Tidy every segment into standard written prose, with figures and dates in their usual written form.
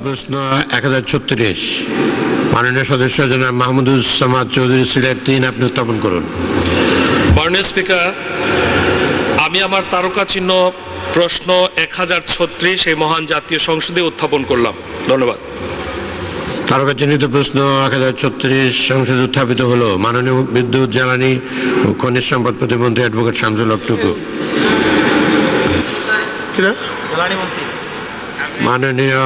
প্রশ্ন 1036 মাননীয় সদস্য জনাব মাহমুদুজ্জামান চৌধুরী সিলেট 3 আপনি উত্থাপন করুন। মাননীয় স্পিকার, আমি আমার তারকা চিহ্ন প্রশ্ন 1036 এই মহান জাতীয় সংসদে উত্থাপন করলাম। ধন্যবাদ। তারকা চিহ্নিত প্রশ্ন 1036 সংসদে উত্থাপিত হলো। মাননীয় বিদ্যুৎ জ্বালানি ও খনিজ সম্পদ প্রতিমন্ত্রী অ্যাডভোকেট শামসুল হক টুকু। মাননীয়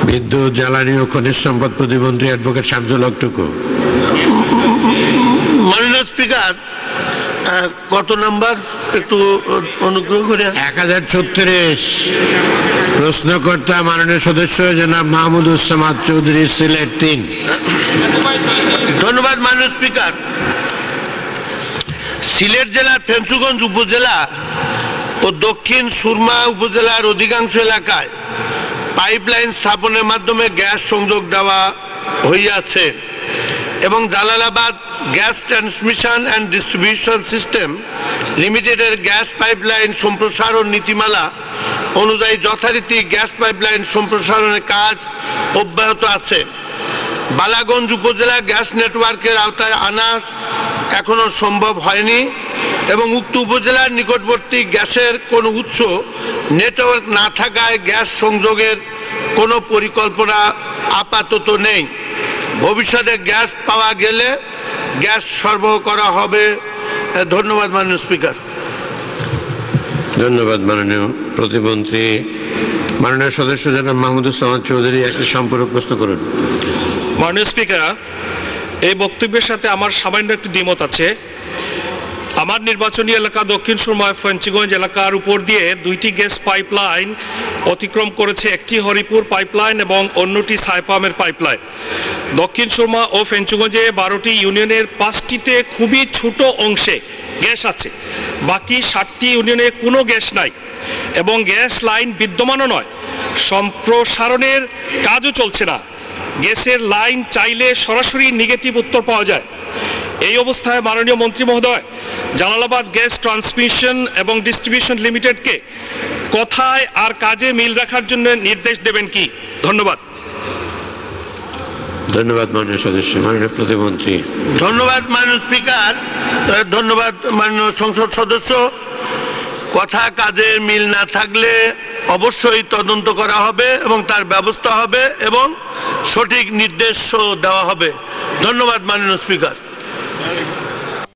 বিদ্যুৎ জ্বালানি ও খনিজ সম্পদ প্রতিমন্ত্রী অ্যাডভোকেট শামসুল হক টুকু। মাননীয় স্পিকার, কত নাম্বার একটু অনুগ্রহ করে? 1036 প্রশ্নকর্তা মাননীয় সদস্য জনাব মাহমুদুজ্জামান চৌধুরী সিলেট 3। ধন্যবাদ মাননীয় স্পিকার। সিলেট জেলার ফেঞ্চুগঞ্জ উপজেলা ও দক্ষিণ সুরমা উপজেলার অধিকাংশ এলাকায় পাইপলাইন স্থাপনের মাধ্যমে গ্যাস সংযোগ দেওয়া হইয়াছে এবং Jalalabad gas transmission and distribution system লিমিটেডের গ্যাস পাইপলাইন সম্প্রসারণ নীতিমালা অনুযায়ী যথারীতি গ্যাস পাইপলাইন সম্প্রসারণের কাজ অব্যাহত আছে। বালাগঞ্জ উপজেলা গ্যাস নেটওয়ার্কের আওতায় আনা এখনো সম্ভব হয়নি এবং উক্ত উপজেলার নিকটবর্তী গ্যাসের কোনো উৎস নেটওয়ার্ক না থাকায় গ্যাস সংযোগের কোনো পরিকল্পনা আপাতত নেই। ভবিষ্যতে গ্যাস পাওয়া গেলে গ্যাস সরবরাহ করা হবে। ধন্যবাদ মাননীয় স্পিকার। ধন্যবাদ মাননীয় প্রতিমন্ত্রী। মাননীয় সদস্য জনাব মাহমুদুজ্জামান চৌধুরী একটি সম্পূরক প্রশ্ন করুন। মাননীয় স্পিকার, এই বক্তব্যের সাথে আমার সামান্য একটি দ্বিমত আছে। আমার নির্বাচনী এলাকা দক্ষিণ সুরমা ফেঞ্চুগঞ্জ এলাকার উপর দিয়ে 2টি গ্যাস পাইপলাইন অতিক্রম করেছে, একটি হরিপুর পাইপলাইন এবং অন্যটি সাইপামের পাইপলাইন। দক্ষিণ সুরমা ও ফেঞ্চুগঞ্জে 12টি ইউনিয়নের 5টিতে খুবই ছোট অংশে গ্যাস আছে, বাকি 7টি ইউনিয়নে কোনো গ্যাস নাই এবং গ্যাস লাইন বিদ্যমানও নয়, সম্প্রসারণের কাজও চলছে না। গ্যাসের লাইন চাইলে সরাসরি নেগেটিভ উত্তর পাওয়া যায়। এই অবস্থায় মাননীয় মন্ত্রী মহোদয় জালালাবাদ গ্যাস ট্রান্সমিশন এবং ডিস্ট্রিবিউশন লিমিটেডকে কথায় আর কাজে মিল রাখার জন্য নির্দেশ দেবেন কি? ধন্যবাদ। ধন্যবাদ মাননীয় সদস্য। মাননীয় প্রতিমন্ত্রী। ধন্যবাদ মাননীয় স্পিকার। ধন্যবাদ মাননীয় সংসদ সদস্য। কথা কাজে মিল না থাকলে অবশ্যই তদন্ত করা হবে এবং তার ব্যবস্থা হবে এবং সঠিক নির্দেশও দেওয়া হবে। ধন্যবাদ মাননীয় স্পিকার।